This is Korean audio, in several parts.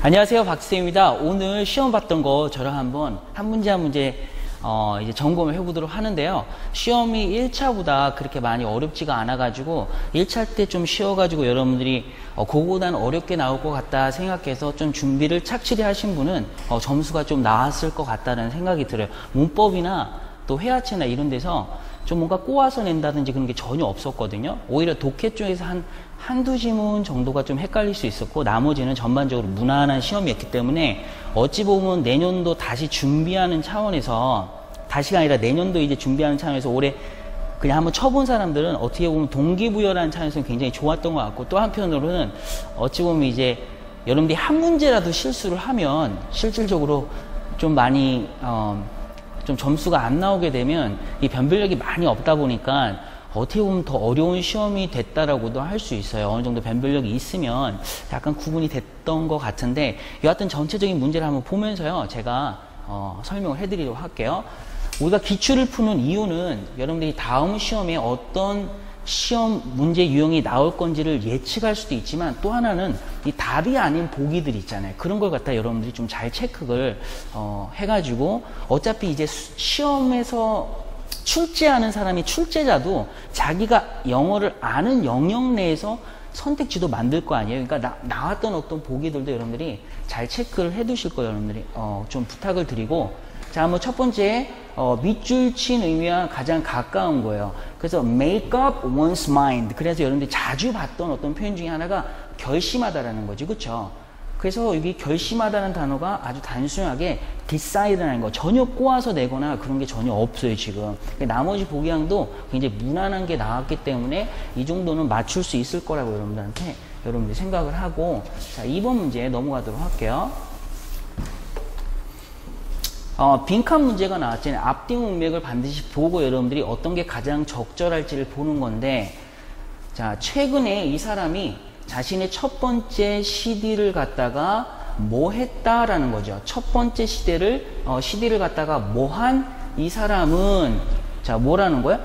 안녕하세요, 박쌤입니다. 오늘 시험 봤던 거 저랑 한번 한 문제 한 문제 이제 점검을 해보도록 하는데요. 시험이 1차보다 그렇게 많이 어렵지가 않아가지고 1차 때 좀 쉬워가지고 여러분들이 그거보다는 어렵게 나올 것 같다 생각해서 좀 준비를 착실히 하신 분은 점수가 좀 나왔을 것 같다는 생각이 들어요. 문법이나 또 회화체나 이런 데서 좀 뭔가 꼬아서 낸다든지 그런 게 전혀 없었거든요. 오히려 독해 쪽에서 한두 지문 정도가 좀 헷갈릴 수 있었고 나머지는 전반적으로 무난한 시험이었기 때문에 어찌 보면 내년도 다시 준비하는 차원에서 다시가 아니라 내년도 이제 준비하는 차원에서 올해 그냥 한번 쳐본 사람들은 어떻게 보면 동기부여라는 차원에서는 굉장히 좋았던 것 같고 또 한편으로는 어찌 보면 이제 여러분들이 한 문제라도 실수를 하면 실질적으로 좀 많이 좀 점수가 안 나오게 되면 이 변별력이 많이 없다 보니까 어떻게 보면 더 어려운 시험이 됐다라고도 할 수 있어요. 어느 정도 변별력이 있으면 약간 구분이 됐던 것 같은데 여하튼 전체적인 문제를 한번 보면서요. 제가 설명을 해드리도록 할게요. 우리가 기출을 푸는 이유는 여러분들이 다음 시험에 어떤 시험 문제 유형이 나올 건지를 예측할 수도 있지만 또 하나는 이 답이 아닌 보기들 있잖아요. 그런 걸 갖다 여러분들이 좀 잘 체크를 해가지고 어차피 이제 시험에서 출제하는 사람이 출제자도 자기가 영어를 아는 영역 내에서 선택지도 만들 거 아니에요. 그러니까 나왔던 어떤 보기들도 여러분들이 잘 체크를 해 두실 거예요. 여러분들이 좀 부탁을 드리고 자, 한번 첫 번째 밑줄 친 의미와 가장 가까운 거예요. 그래서 make up one's mind. 그래서 여러분들이 자주 봤던 어떤 표현 중에 하나가 결심하다라는 거지, 그렇죠? 그래서 여기 결심하다는 단어가 아주 단순하게 decide라는 거 전혀 꼬아서 내거나 그런 게 전혀 없어요 지금. 나머지 보기양도 굉장히 무난한 게 나왔기 때문에 이 정도는 맞출 수 있을 거라고 여러분들이 생각을 하고 자 2번 문제 넘어가도록 할게요. 빈칸 문제가 나왔잖아요. 앞뒤 문맥을 반드시 보고 여러분들이 어떤 게 가장 적절할지를 보는 건데 자 최근에 이 사람이 자신의 첫 번째 CD를 갖다가 뭐 했다라는 거죠. 첫 번째 CD를 갖다가 뭐 한 이 사람은 자 뭐라는 거야?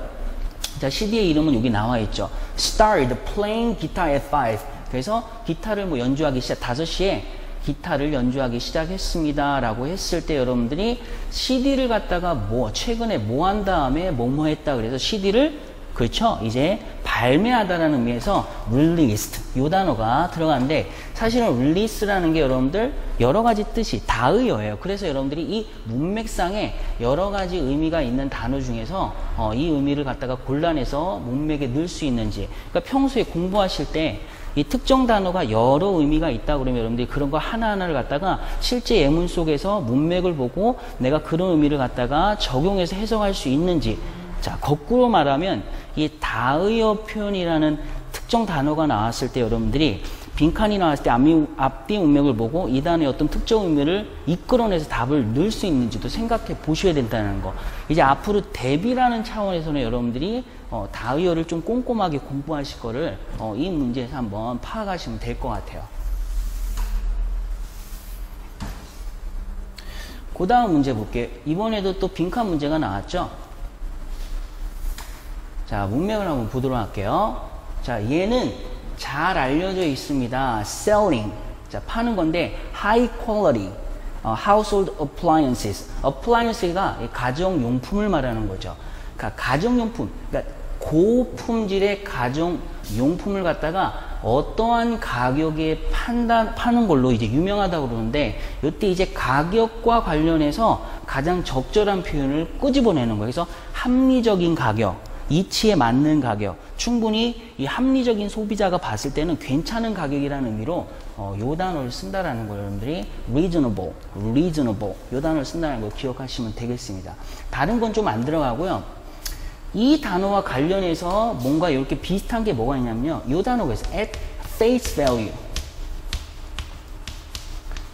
자 CD의 이름은 여기 나와 있죠. Started playing guitar at 5. 그래서 기타를 뭐 연주하기 시작 5시에 기타를 연주하기 시작했습니다 라고 했을 때 여러분들이 CD를 갖다가 최근에 뭐 한 다음에 뭐뭐 했다 그래서 CD를 그렇죠. 이제 발매하다라는 의미에서 released 이 단어가 들어가는데 사실은 release라는 게 여러분들 여러 가지 뜻이 다의어예요. 그래서 여러분들이 이 문맥상에 여러 가지 의미가 있는 단어 중에서 이 의미를 갖다가 골라내서 문맥에 넣을 수 있는지 그러니까 평소에 공부하실 때 이 특정 단어가 여러 의미가 있다 그러면 여러분들이 그런 거 하나하나를 갖다가 실제 예문 속에서 문맥을 보고 내가 그런 의미를 갖다가 적용해서 해석할 수 있는지 자, 거꾸로 말하면 이 다의어 표현이라는 특정 단어가 나왔을 때 여러분들이 빈칸이 나왔을 때 앞뒤 문맥을 보고 이 단어의 어떤 특정 의미를 이끌어내서 답을 넣을 수 있는지도 생각해 보셔야 된다는 거. 이제 앞으로 대비라는 차원에서는 여러분들이 다의어를 좀 꼼꼼하게 공부하실 거를 이 문제에서 한번 파악하시면 될 것 같아요. 그 다음 문제 볼게요. 이번에도 또 빈칸 문제가 나왔죠. 자, 문맥을 한번 보도록 할게요. 자, 얘는 잘 알려져 있습니다. selling. 자, 파는 건데 high quality household appliances. appliances가 가정용품을 말하는 거죠. 그러니까 가정용품. 그러니까 고품질의 가정용품을 갖다가 어떠한 가격에 파는 걸로 이제 유명하다고 그러는데 이때 이제 가격과 관련해서 가장 적절한 표현을 끄집어내는 거예요. 그래서 합리적인 가격. 이치에 맞는 가격, 충분히 이 합리적인 소비자가 봤을 때는 괜찮은 가격이라는 의미로 요 단어를 쓴다라는 걸 여러분들이 reasonable 요 단어를 쓴다는 걸 기억하시면 되겠습니다. 다른 건 좀 안 들어가고요. 이 단어와 관련해서 뭔가 이렇게 비슷한 게 뭐가 있냐면요. 요 단어가 있어요. at face value.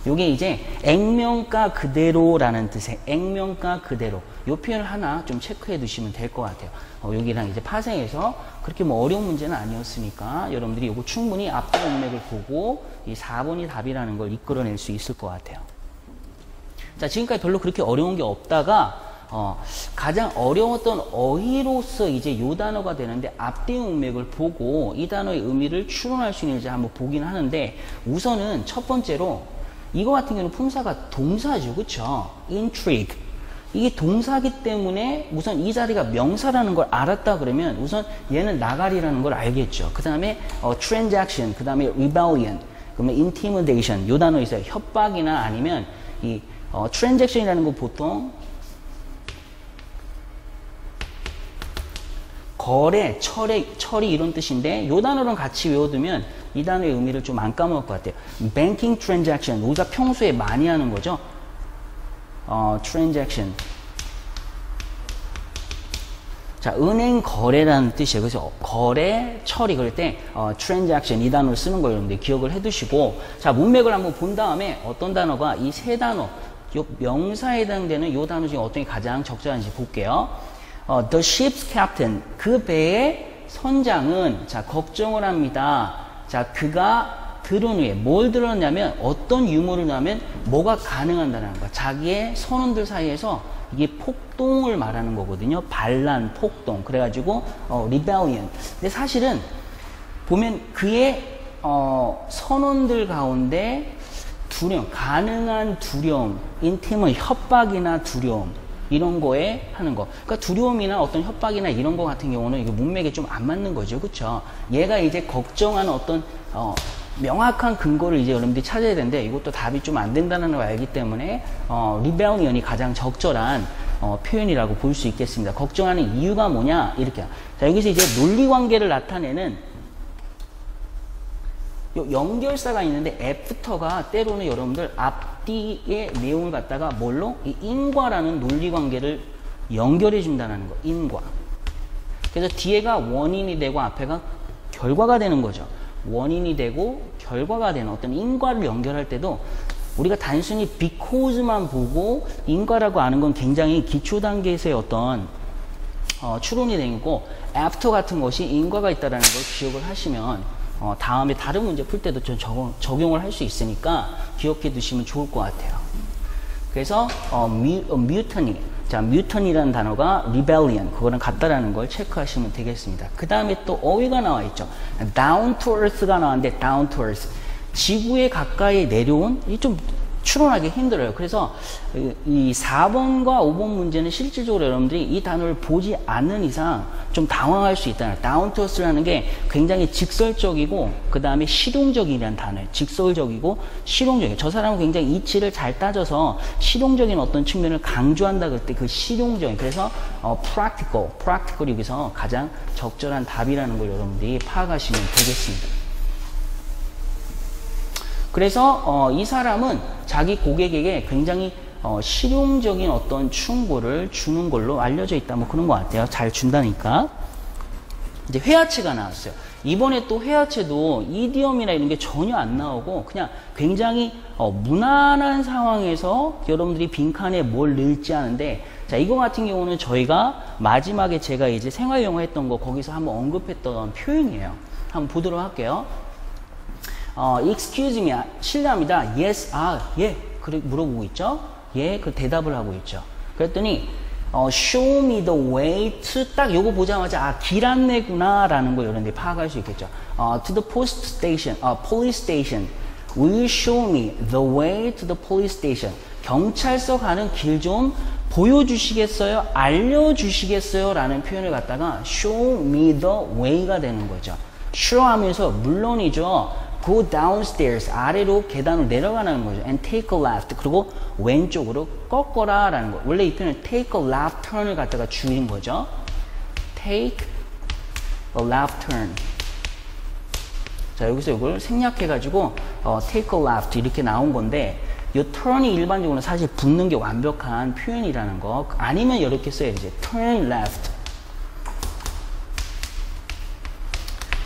요게 이제 액면가 그대로라는 뜻의 액면가 그대로. 요 표현을 하나 좀 체크해 두시면 될 것 같아요. 여기랑 이제 파생해서 그렇게 뭐 어려운 문제는 아니었으니까 여러분들이 요거 충분히 앞뒤 문맥을 보고 이 4번이 답이라는 걸 이끌어낼 수 있을 것 같아요. 자, 지금까지 별로 그렇게 어려운 게 없다가 가장 어려웠던 어휘로서 이제 요 단어가 되는데 앞뒤 문맥을 보고 이 단어의 의미를 추론할 수 있는지 한번 보긴 하는데 우선은 첫 번째로 이거 같은 경우는 품사가 동사죠. 그쵸? intrigue. 이게 동사기 때문에 우선 이 자리가 명사라는 걸 알았다 그러면 우선 얘는 나가리라는 걸 알겠죠. 그 다음에 transaction, 그 다음에 rebellion, 그러면 intimidation. 요 단어 있어요. 협박이나 아니면 이 transaction이라는 거 보통 거래, 처리 이런 뜻인데 요 단어랑 같이 외워두면 이 단어의 의미를 좀 안 까먹을 것 같아요. banking transaction, 우리가 평소에 많이 하는 거죠. transaction. 자, 은행 거래라는 뜻이에요. 그래서 거래, 처리 그럴 때 transaction 이 단어를 쓰는 거 여러분들 기억을 해두시고, 자, 문맥을 한번 본 다음에 어떤 단어가 이 세 단어, 요 명사에 해당되는 요 단어 중에 어떤 게 가장 적절한지 볼게요. The ship's captain, 그 배의 선장은 자 걱정을 합니다. 자, 그가 들은 후에 뭘 들었냐면 어떤 유머를 넣으면 뭐가 가능한다는 거야. 자기의 선원들 사이에서 이게 폭동을 말하는 거거든요. 반란, 폭동. 그래가지고 rebellion. 근데 사실은 보면 그의 선원들 가운데 두려움, 가능한 두려움, 인팀은 협박이나 두려움. 이런 거에 하는 거. 그러니까 두려움이나 어떤 협박이나 이런 거 같은 경우는 이게 문맥에 좀 안 맞는 거죠. 그쵸? 얘가 이제 걱정하는 어떤, 명확한 근거를 이제 여러분들이 찾아야 되는데 이것도 답이 좀 안 된다는 걸 알기 때문에, rebellion이 가장 적절한, 표현이라고 볼 수 있겠습니다. 걱정하는 이유가 뭐냐? 이렇게. 자, 여기서 이제 논리 관계를 나타내는 요 연결사가 있는데 애프터가 때로는 여러분들 앞뒤의 내용을 갖다가 뭘로? 이 인과라는 논리관계를 연결해 준다는 거. 인과. 그래서 뒤에가 원인이 되고 앞에가 결과가 되는 거죠. 원인이 되고 결과가 되는 어떤 인과를 연결할 때도 우리가 단순히 because만 보고 인과라고 아는 건 굉장히 기초 단계에서의 어떤 추론이 되는 거고, after 같은 것이 인과가 있다는 걸 기억을 하시면 다음에 다른 문제 풀 때도 좀 적용을 할 수 있으니까 기억해 두시면 좋을 것 같아요. 그래서 mutiny, 자, mutiny라는 단어가 rebellion, 그거랑 같다라는 걸 체크하시면 되겠습니다. 그 다음에 또 어휘가 나와 있죠. down to earth가 나왔는데 down to earth, 지구에 가까이 내려온, 이 좀 추론하기 힘들어요. 그래서 이 4번과 5번 문제는 실질적으로 여러분들이 이 단어를 보지 않는 이상 좀 당황할 수 있다는, down to earth라는 게 굉장히 직설적이고 그 다음에 실용적이라는 단어예요. 직설적이고 실용적이에요. 저 사람은 굉장히 이치를 잘 따져서 실용적인 어떤 측면을 강조한다 그럴 때 그 실용적인, 그래서 practical 여기서 가장 적절한 답이라는 걸 여러분들이 파악하시면 되겠습니다. 그래서 이 사람은 자기 고객에게 굉장히 실용적인 어떤 충고를 주는 걸로 알려져 있다. 뭐 그런 것 같아요. 잘 준다니까. 이제 회화체가 나왔어요. 이번에 또 회화체도 이디엄이나 이런 게 전혀 안 나오고 그냥 굉장히 무난한 상황에서 여러분들이 빈칸에 뭘 넣을지 하는데, 자, 이거 같은 경우는 저희가 마지막에 제가 이제 생활영어 했던 거 거기서 한번 언급했던 표현이에요. 한번 보도록 할게요. excuse me, 실례합니다. yes, 예, 그래 물어보고 있죠. 예, 그 대답을 하고 있죠. 그랬더니 show me the way to, 딱 요거 보자마자 길 안내구나 라는 걸 여러분들이 파악할 수 있겠죠. to the post station, police station. Will you show me the way to the police station? 경찰서 가는 길 좀 보여주시겠어요? 알려주시겠어요? 라는 표현을 갖다가 show me the way가 되는 거죠. show 하면서 물론이죠. go downstairs, 아래로 계단을 내려가는 거죠. and take a left, 그리고 왼쪽으로 꺾어라 라는 거. 원래 이 표현은 take a left turn을 갖다가 줄인 거죠. take a left turn. 자, 여기서 이걸 생략해가지고 take a left 이렇게 나온 건데, 이 turn이 일반적으로 사실 붙는 게 완벽한 표현이라는 거. 아니면 이렇게 써야 되죠. turn left.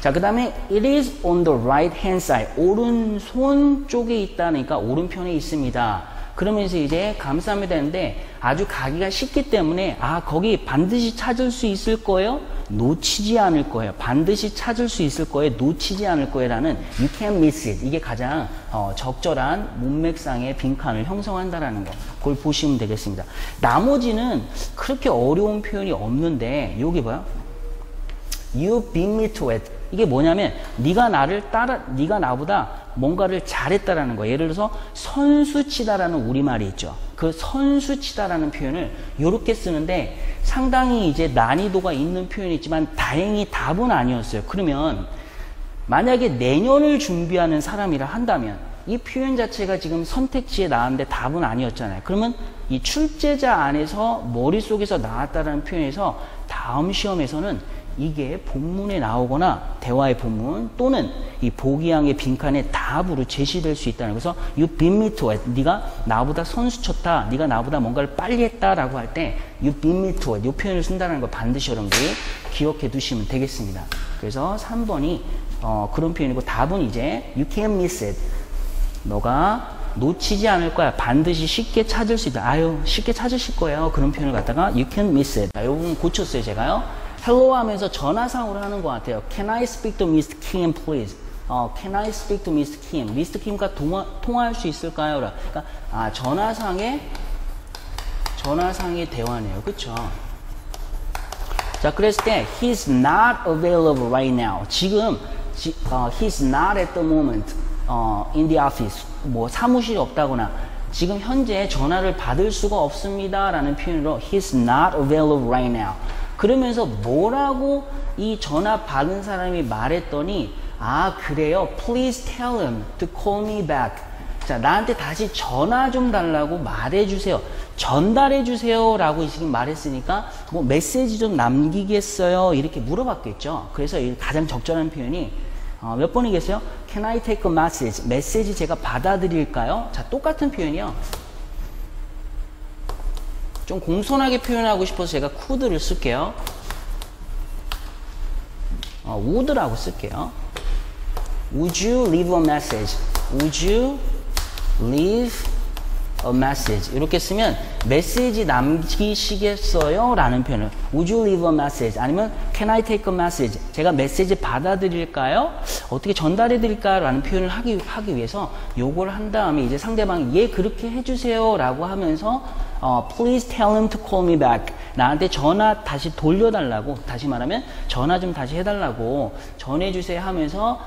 자, 그 다음에 it is on the right hand side. 오른손 쪽에 있다니까 오른편에 있습니다. 그러면서 이제 감싸면 되는데 아주 가기가 쉽기 때문에 거기 반드시 찾을 수 있을 거예요? 놓치지 않을 거예요. 반드시 찾을 수 있을 거예요? 놓치지 않을 거예요? 라는 you can't miss it. 이게 가장 적절한 문맥상의 빈칸을 형성한다라는 거. 그걸 보시면 되겠습니다. 나머지는 그렇게 어려운 표현이 없는데 여기 뭐야? You beat me to it. 이게 뭐냐면 네가 나보다 뭔가를 잘했다라는 거예요. 예를 들어서 선수치다라는 우리말이 있죠. 그 선수치다라는 표현을 이렇게 쓰는데 상당히 이제 난이도가 있는 표현이 있지만 다행히 답은 아니었어요. 그러면 만약에 내년을 준비하는 사람이라 한다면 이 표현 자체가 지금 선택지에 나왔는데 답은 아니었잖아요. 그러면 이 출제자 안에서 머릿속에서 나왔다라는 표현에서 다음 시험에서는 이게 본문에 나오거나 대화의 본문 또는 이 보기항의 빈칸에 답으로 제시될 수 있다는 거죠. 그래서 you beat me to it. 네가 나보다 선수 쳤다. 네가 나보다 뭔가를 빨리 했다라고 할 때 you beat me to it. 이 표현을 쓴다는 걸 반드시 여러분들이 기억해 두시면 되겠습니다. 그래서 3번이 그런 표현이고 답은 이제 you can't miss it. 너가 놓치지 않을 거야. 반드시 쉽게 찾을 수 있다. 아유, 쉽게 찾으실 거예요. 그런 표현을 갖다가 you can't miss it. 이 부분 고쳤어요, 제가요. hello 하면서 전화상으로 하는 것 같아요. Can I speak to Mr. Kim, please? Can I speak to Mr. Kim? Mr. Kim과 통화할 수 있을까요? 그러니까 전화상의 대화네요. 그쵸? 자, 그랬을 때 he's not available right now. 지금 he's not at the moment in the office. 뭐 사무실이 없다거나 지금 현재 전화를 받을 수가 없습니다 라는 표현으로 he's not available right now. 그러면서 뭐라고 이 전화 받은 사람이 말했더니 아 그래요? Please tell him to call me back. 자, 나한테 다시 전화 좀 달라고 말해주세요. 전달해주세요 라고 지금 말했으니까 뭐 메시지 좀 남기겠어요? 이렇게 물어봤겠죠. 그래서 가장 적절한 표현이 몇 번이겠어요? Can I take a message? 메시지 제가 받아들일까요? 자, 똑같은 표현이요. 좀 공손하게 표현하고 싶어서 제가 could를 쓸게요. would라고 쓸게요. Would you leave a message? Would you leave a message? 이렇게 쓰면 메시지 남기시겠어요? 라는 표현을 Would you leave a message? 아니면 Can I take a message? 제가 메시지 받아드릴까요? 어떻게 전달해 드릴까요? 라는 표현을 하기 위해서 요걸 한 다음에 이제 상대방이 예 그렇게 해주세요 라고 하면서 Please tell him to call me back. 나한테 전화 다시 돌려달라고, 다시 말하면 전화 좀 다시 해달라고 전해주세요 하면서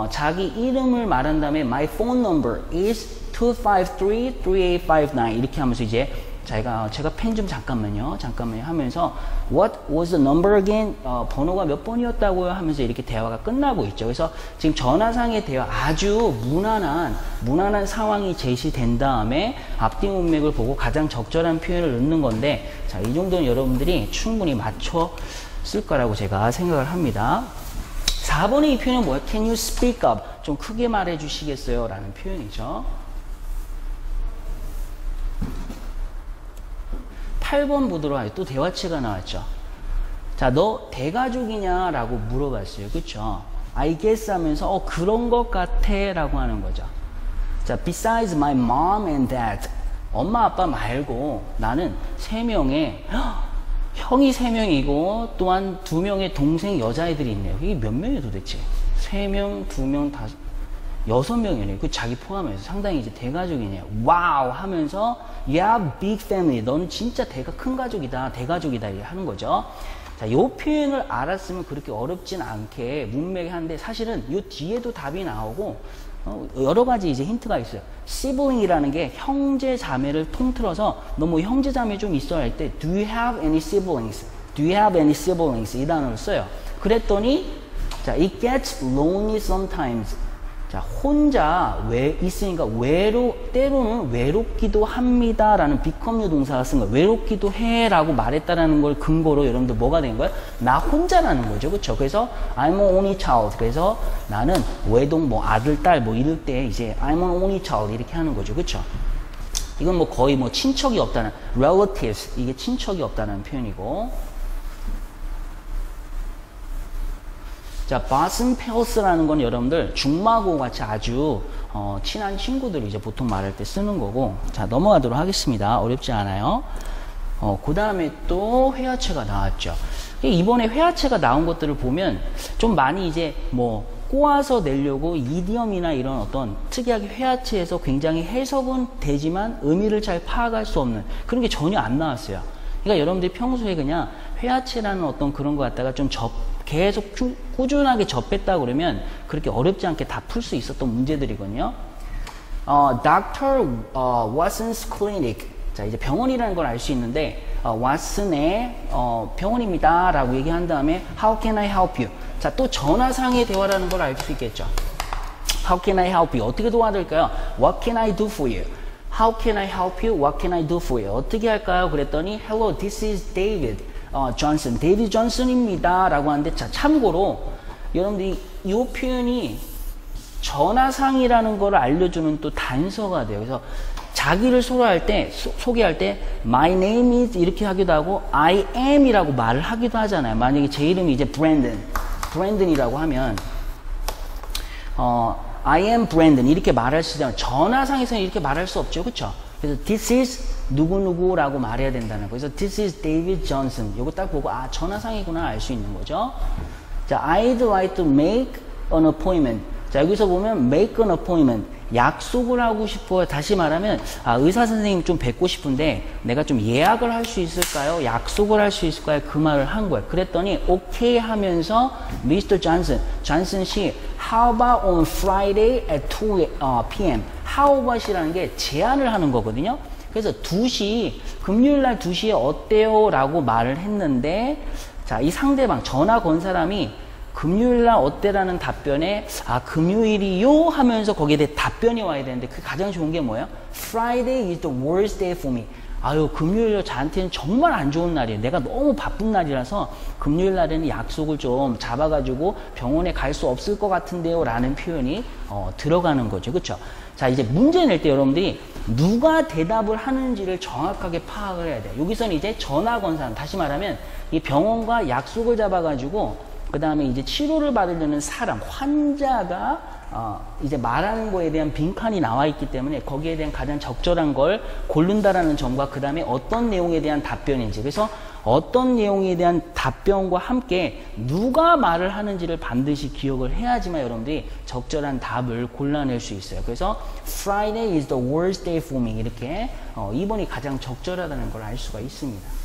자기 이름을 말한 다음에 My phone number is 253-3859 이렇게 하면서 이제 제가 펜 좀 잠깐만요 하면서 What was the number again? 번호가 몇 번이었다고요? 하면서 이렇게 대화가 끝나고 있죠. 그래서 지금 전화상의 대화 아주 무난한 상황이 제시된 다음에 앞뒤 문맥을 보고 가장 적절한 표현을 넣는 건데 자, 이 정도는 여러분들이 충분히 맞춰 쓸 거라고 제가 생각을 합니다. 4번의 이 표현은 뭐예요? Can you speak up? 좀 크게 말해 주시겠어요? 라는 표현이죠. 8번 보도록 하죠. 또 대화체가 나왔죠. 자, 너 대가족이냐? 라고 물어봤어요. 그쵸? I guess 하면서 그런 것 같아 라고 하는 거죠. 자, besides my mom and dad 엄마 아빠 말고 나는 3명의 형이 3명이고 또한 2명의 동생 여자애들이 있네요. 이게 몇 명이에요 도대체? 3명, 2명, 6명이네요. 그 자기 포함해서 상당히 이제 대가족이네요. 와우 하면서 yeah, big family. 너는 진짜 큰 가족이다. 대가족이다. 이렇게 하는 거죠. 자, 요 표현을 알았으면 그렇게 어렵진 않게 문맥이 한데 사실은 요 뒤에도 답이 나오고 여러 가지 이제 힌트가 있어요. sibling이라는 게 형제 자매를 통틀어서 너 뭐 형제 자매 좀 있어 할 때 do you have any siblings? Do you have any siblings? 이 단어를 써요. 그랬더니 자, it gets lonely sometimes. 자, 혼자 있으니까 때로는 외롭기도 합니다. 라는 비컴류 동사가 쓴 거예요. 외롭기도 해 라고 말했다라는 걸 근거로 여러분들 뭐가 된 거예요? 나 혼자라는 거죠. 그쵸? 그래서 I'm an only child. 그래서 나는 외동, 아들, 딸, 이럴 때 이제 I'm an only child. 이렇게 하는 거죠. 그쵸? 이건 거의 친척이 없다는, relatives. 이게 친척이 없다는 표현이고. 자, Boson Pels라는 건 여러분들 중마고 같이 아주 친한 친구들이 이제 보통 말할 때 쓰는 거고. 자, 넘어가도록 하겠습니다. 어렵지 않아요. 그 다음에 또 회화체가 나왔죠. 이번에 회화체가 나온 것들을 보면 좀 많이 이제 꼬아서 내려고 이디엄이나 이런 어떤 특이하게 회화체에서 굉장히 해석은 되지만 의미를 잘 파악할 수 없는 그런 게 전혀 안 나왔어요. 그러니까 여러분들이 평소에 그냥 회화체라는 어떤 그런 거 갖다가 좀 계속 꾸준하게 접했다 그러면 그렇게 어렵지 않게 다 풀 수 있었던 문제들이거든요. Dr. Watson's Clinic. 자, 이제 병원이라는 걸 알 수 있는데, 왓슨의 병원입니다 라고 얘기한 다음에 How can I help you? 자, 또 전화상의 대화라는 걸 알 수 있겠죠. How can I help you? 어떻게 도와드릴까요? What can I do for you? How can I help you? What can I do for you? 어떻게 할까요? 그랬더니 Hello, this is David Johnson. 데이비드 존슨입니다 라고 하는데, 자, 참고로 여러분들이 이 표현이 전화상이라는 걸 알려주는 또 단서가 돼요. 그래서 자기를 소개할 때 My name is 이렇게 하기도 하고 I am 이라고 말을 하기도 하잖아요. 만약에 제 이름이 이제 브랜든이라고 하면 I am Brandon 이렇게 말할 수 있잖아요. 전화상에서는 이렇게 말할 수 없죠. 그렇죠? 그래서 this is 누구누구라고 말해야 된다는 거예요. 그래서 this is David Johnson. 이거 딱 보고 아, 전화상이구나 알 수 있는 거죠. 자, I'd like to make an appointment. 자, 여기서 보면 make an appointment. 약속을 하고 싶어요. 다시 말하면 의사 선생님 좀 뵙고 싶은데 내가 좀 예약을 할 수 있을까요? 약속을 할 수 있을까요? 그 말을 한 거예요. 그랬더니 오케이 하면서 Mr. Johnson 씨 How about on Friday at 2 p.m. How about이라는 게 제안을 하는 거거든요. 그래서 2시 금요일날 2시에 어때요? 라고 말을 했는데, 자, 이 상대방 전화 건 사람이 금요일날 어때라는 답변에 금요일이요 하면서 거기에 대해 답변이 와야 되는데, 그 가장 좋은 게 뭐예요? Friday is the worst day for me. 아유, 금요일 저한테는 정말 안 좋은 날이에요. 내가 너무 바쁜 날이라서 금요일 날에는 약속을 좀 잡아가지고 병원에 갈 수 없을 것 같은데요 라는 표현이 들어가는 거죠. 그렇죠? 자, 이제 문제 낼 때 여러분들이 누가 대답을 하는지를 정확하게 파악을 해야 돼요. 여기서는 이제 전화 건 사람, 다시 말하면 이 병원과 약속을 잡아가지고 그 다음에 이제 치료를 받으려는 사람, 환자가 이제 말하는 거에 대한 빈칸이 나와 있기 때문에 거기에 대한 가장 적절한 걸 고른다라는 점과 그 다음에 어떤 내용에 대한 답변인지, 그래서 어떤 내용에 대한 답변과 함께 누가 말을 하는지를 반드시 기억을 해야지만 여러분들이 적절한 답을 골라낼 수 있어요. 그래서 Friday is the worst day for me 이렇게 2번이 가장 적절하다는 걸 알 수가 있습니다.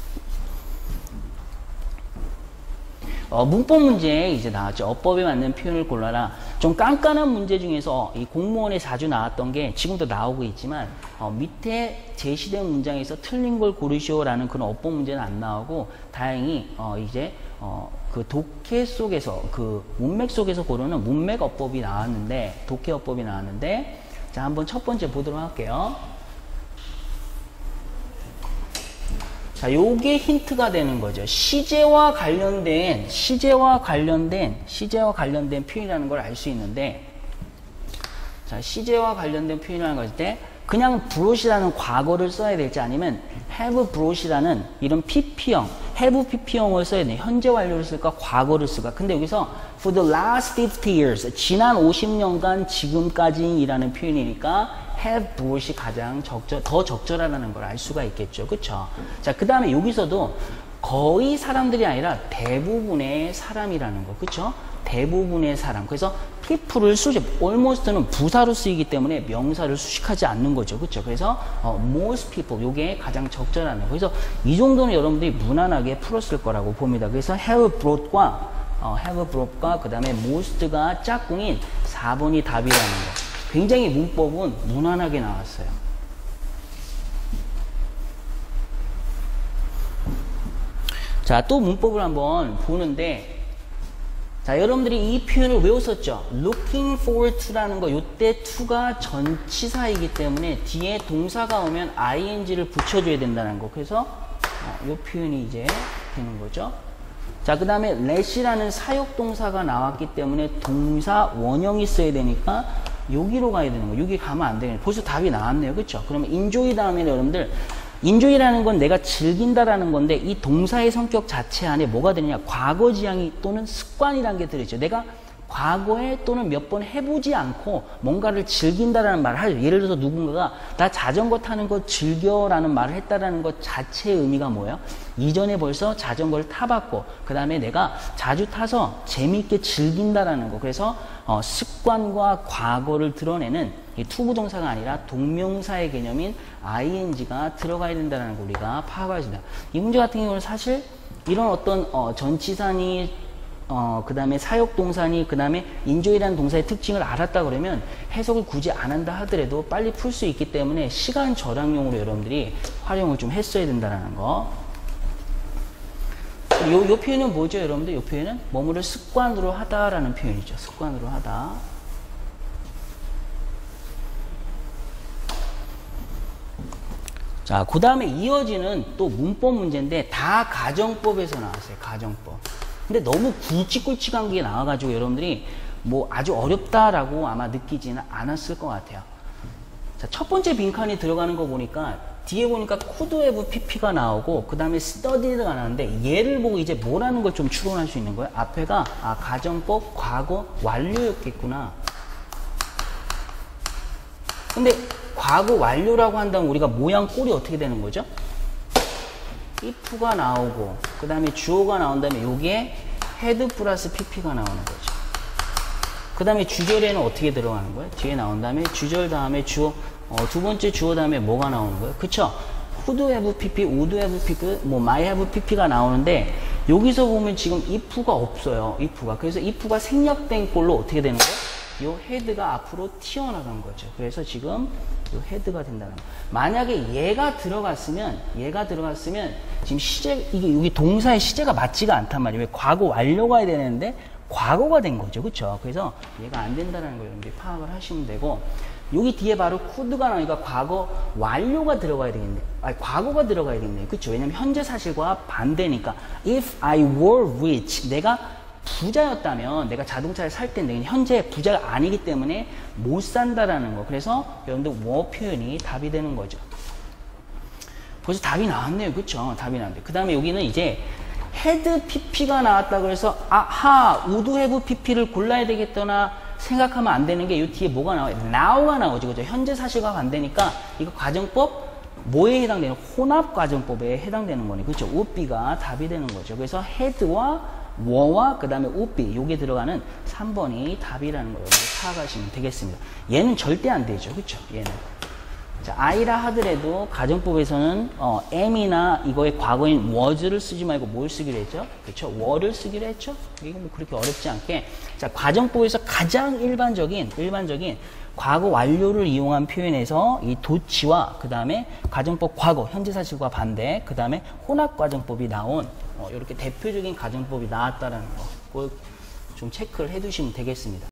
문법 문제에 이제 나왔죠. 어법에 맞는 표현을 골라라. 좀 깐깐한 문제 중에서 이 공무원에 자주 나왔던 게 지금도 나오고 있지만 밑에 제시된 문장에서 틀린 걸 고르시오라는 그런 어법 문제는 안 나오고 다행히 이제 그 독해 속에서 그 문맥 속에서 고르는 문맥 어법이 나왔는데, 독해 어법이 나왔는데, 자, 한번 첫 번째 보도록 할게요. 자, 요게 힌트가 되는 거죠. 시제와 관련된 표현이라는 걸 알 수 있는데, 자, 시제와 관련된 표현이라는 것일 때 그냥 brought이라는 과거를 써야 될지 아니면 have brought이라는 이런 PP형, have PP형을 써야 돼요. 현재 완료를 쓸까 과거를 쓸까. 근데 여기서 for the last 50 years, 지난 50년간 지금까지이라는 표현이니까 have brought이 가장 더 적절하다는 걸 알 수가 있겠죠. 그쵸? 자, 그 다음에 여기서도 거의 사람들이 아니라 대부분의 사람이라는 거. 그쵸? 대부분의 사람. 그래서 people을 수직, almost는 부사로 쓰이기 때문에 명사를 수식하지 않는 거죠. 그쵸? 그래서 most people, 요게 가장 적절한 거. 그래서 이 정도는 여러분들이 무난하게 풀었을 거라고 봅니다. 그래서 have brought과 그 다음에 most가 짝꿍인 4번이 답이라는 거. 굉장히 문법은 무난하게 나왔어요. 자, 또 문법을 한번 보는데, 자, 여러분들이 이 표현을 외웠었죠? looking forward to라는 거, 요때 to가 전치사이기 때문에 뒤에 동사가 오면 ing를 붙여줘야 된다는 거. 그래서 요 표현이 이제 되는 거죠. 자, 그 다음에 let이라는 사역동사가 나왔기 때문에 동사 원형이 있어야 되니까 여기로 가야 되는 거예요. 여기 가면 안 되겠네요. 벌써 답이 나왔네요. 그렇죠? 그러면 enjoy 다음에는 여러분들 enjoy라는 건 내가 즐긴다라는 건데 이 동사의 성격 자체 안에 뭐가 되느냐? 과거 지향이 또는 습관이라는 게 들어있죠. 내가 과거에 또는 몇 번 해보지 않고 뭔가를 즐긴다라는 말을 하죠. 예를 들어서 누군가가 나 자전거 타는 거 즐겨라는 말을 했다라는 것 자체의 의미가 뭐예요? 이전에 벌써 자전거를 타봤고 그 다음에 내가 자주 타서 재미있게 즐긴다라는 거. 그래서 습관과 과거를 드러내는 이 투부정사가 아니라 동명사의 개념인 ing가 들어가야 된다는 걸 우리가 파악해야 된다. 이 문제 같은 경우는 사실 이런 어떤 전치사니 그 다음에 사역동사니, 그 다음에 enjoy라는 동사의 특징을 알았다 그러면 해석을 굳이 안 한다 하더라도 빨리 풀 수 있기 때문에 시간 절약용으로 여러분들이 활용을 좀 했어야 된다는 거. 요 표현은 뭐죠, 여러분들? 요 표현은 뭐뭐를 습관으로 하다라는 표현이죠. 습관으로 하다. 자, 그 다음에 이어지는 또 문법 문제인데 다 가정법에서 나왔어요. 가정법. 근데 너무 굵직굵직한 게 나와가지고 여러분들이 뭐 아주 어렵다라고 아마 느끼지는 않았을 것 같아요. 자, 첫 번째 빈칸이 들어가는 거 보니까 뒤에 보니까 could have pp가 나오고 그 다음에 studied가 나오는데 얘를 보고 이제 뭐라는 걸 좀 추론할 수 있는 거예요. 앞에가 가정법 과거 완료였겠구나. 근데 과거 완료라고 한다면 우리가 모양 꼴이 어떻게 되는 거죠? if가 나오고 그 다음에 주어가 나온 다음에 여기에 had 플러스 pp가 나오는 거죠. 그 다음에 주절에는 어떻게 들어가는 거예요? 뒤에 나온 다음에 주절 다음에 주어, 두 번째 주어 다음에 뭐가 나오는 거예요? 그쵸? would have pp, would have pp, 뭐 might have pp가 나오는데 여기서 보면 지금 if가 없어요. if가. 그래서 if가 생략된 꼴로 어떻게 되는 거예요? 요 헤드가 앞으로 튀어나간 거죠. 그래서 지금 요 헤드가 된다는 거. 만약에 얘가 들어갔으면 지금 시제, 이게 여기 동사의 시제가 맞지가 않단 말이에요. 왜 과거 완료가 해야 되는데 과거가 된 거죠. 그쵸? 그래서 얘가 안 된다는 걸 여러분들이 파악을 하시면 되고, 여기 뒤에 바로 could가 나오니까 과거 완료가 들어가야 되겠네. 과거가 들어가야 되겠네요. 그쵸? 왜냐면 현재 사실과 반대니까. If I were rich, 내가 부자였다면, 내가 자동차를 살 때 내가 현재 부자가 아니기 때문에 못 산다라는 거. 그래서 여러분들 were 표현이 답이 되는 거죠. 벌써 답이 나왔네요. 그쵸? 답이 나왔는데. 그 다음에 여기는 이제 had pp가 나왔다 그래서 아하, would have pp를 골라야 되겠더나 생각하면 안 되는 게 이 뒤에 뭐가 나와요? now가 나오죠. 그죠? 현재 사실과 반대니까 이거 가정법 뭐에 해당되는? 혼합 가정법에 해당되는 거네. 그렇죠? would be가 답이 되는 거죠. 그래서 had와 were와 그 다음에 would be 요게 들어가는 3번이 답이라는 걸 파악하시면 되겠습니다. 얘는 절대 안 되죠. 그렇죠? 얘는. 자, I라 하더라도 가정법에서는 am이나 이거의 과거인 was를 쓰지 말고 뭘 쓰기로 했죠? 그렇죠? were를 쓰기로 했죠? 이거 뭐 그렇게 어렵지 않게. 자, 가정법에서 가장 일반적인 과거 완료를 이용한 표현에서 이 도치와 그 다음에 가정법 과거, 현재 사실과 반대, 그 다음에 혼합 가정법이 나온 이렇게 대표적인 가정법이 나왔다라는 거, 그걸 좀 체크를 해 두시면 되겠습니다.